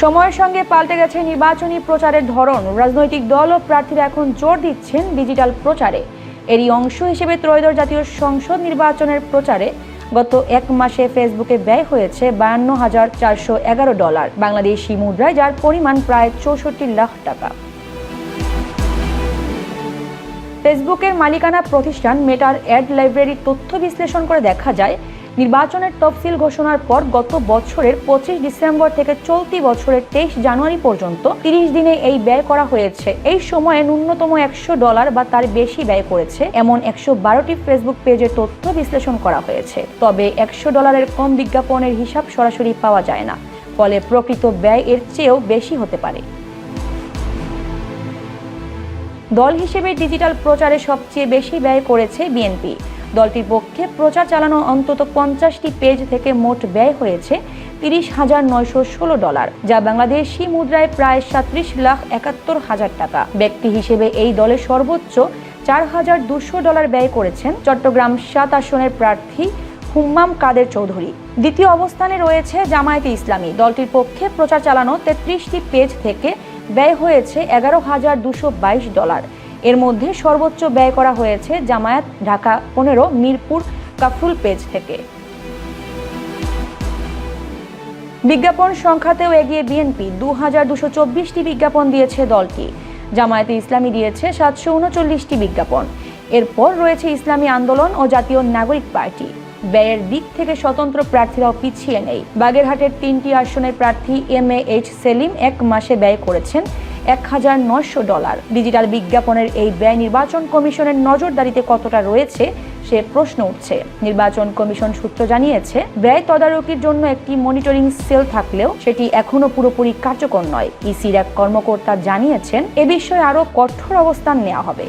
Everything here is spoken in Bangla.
সময়ের সঙ্গে পাল্টে গেছে নির্বাচনী প্রচারের ধরন। রাজনৈতিক দল ও প্রার্থীরা এখন জোর দিচ্ছেন ডিজিটাল প্রচারে। এরই অংশ হিসেবে ত্রয়োদশ জাতীয় সংসদ নির্বাচনের প্রচারে গত এক মাসে ফেসবুকে ব্যয় হয়েছে $52,411 বাংলাদেশি মুদ্রায়, যার পরিমাণ প্রায় 64 লাখ টাকা। ফেসবুকের মালিকানা প্রতিষ্ঠান মেটার অ্যাড লাইব্রেরির তথ্য বিশ্লেষণ করে দেখা যায়, নির্বাচনের তফসিল ঘোষণার পর গত বছরের 25 ডিসেম্বর থেকে চলতি বছরের 23 জানুয়ারি পর্যন্ত 30 দিনে এই ব্যয় করা হয়েছে। এই সময়ে ন্যূনতম $100 বা তার বেশি ব্যয় করেছে এমন 112টি ফেসবুক পেজের তথ্য বিশ্লেষণ করা হয়েছে। তবে $100 কম বিজ্ঞাপনের হিসাব সরাসরি পাওয়া যায় না, ফলে প্রকৃত ব্যয় এর চেয়েও বেশি হতে পারে। দল হিসেবে ডিজিটাল প্রচারে সবচেয়ে বেশি ব্যয় করেছে বিএনপি। দলটির পক্ষে প্রচার চালানো অন্তত 50টি পেজ থেকে মোট ব্যয় হয়েছে $30,916, যা বাংলাদেশি মুদ্রায় প্রায় 37,71,000 টাকা। ব্যক্তি হিসেবে এই দলের সর্বোচ্চ $4,200 ব্যয় করেছেন চট্টগ্রাম 7 আসনের প্রার্থী হুম্মাম কাদের চৌধুরী। দ্বিতীয় অবস্থানে রয়েছে জামায়াতে ইসলামী। দলটির পক্ষে প্রচার চালানো 33টি পেজ থেকে ব্যয় হয়েছে $11,222। এর মধ্যে সর্বোচ্চ ব্যয় করা হয়েছে জামায়াত ঢাকা 15 মিরপুর কাফরুল পেজ থেকে। বিজ্ঞাপন সংখ্যাতেও এগিয়ে বিএনপি। 2224টি বিজ্ঞাপন দিয়েছে দলটি। জামায়াতে ইসলামী দিয়েছে 739টি বিজ্ঞাপন। এরপর রয়েছে ইসলামী আন্দোলন ও জাতীয় নাগরিক পার্টি। ব্যয়ের দিক থেকে স্বতন্ত্র প্রার্থীরাও পিছিয়ে নেই। বাগেরহাটের 3টি আসনের প্রার্থী MAH সেলিম এক মাসে ব্যয় করেছেন $1,900। ডিজিটাল বিজ্ঞাপনের এই ব্যয় নির্বাচন কমিশনের নজরদারিতে কতটা রয়েছে সে প্রশ্ন উঠছে। নির্বাচন কমিশন সূত্র জানিয়েছে, ব্যয় তদারকির জন্য একটি মনিটরিং সেল থাকলেও সেটি এখনো পুরোপুরি কার্যকর নয়। ইসির এক কর্মকর্তা জানিয়েছেন, এ বিষয়ে আরও কঠোর অবস্থান নেওয়া হবে।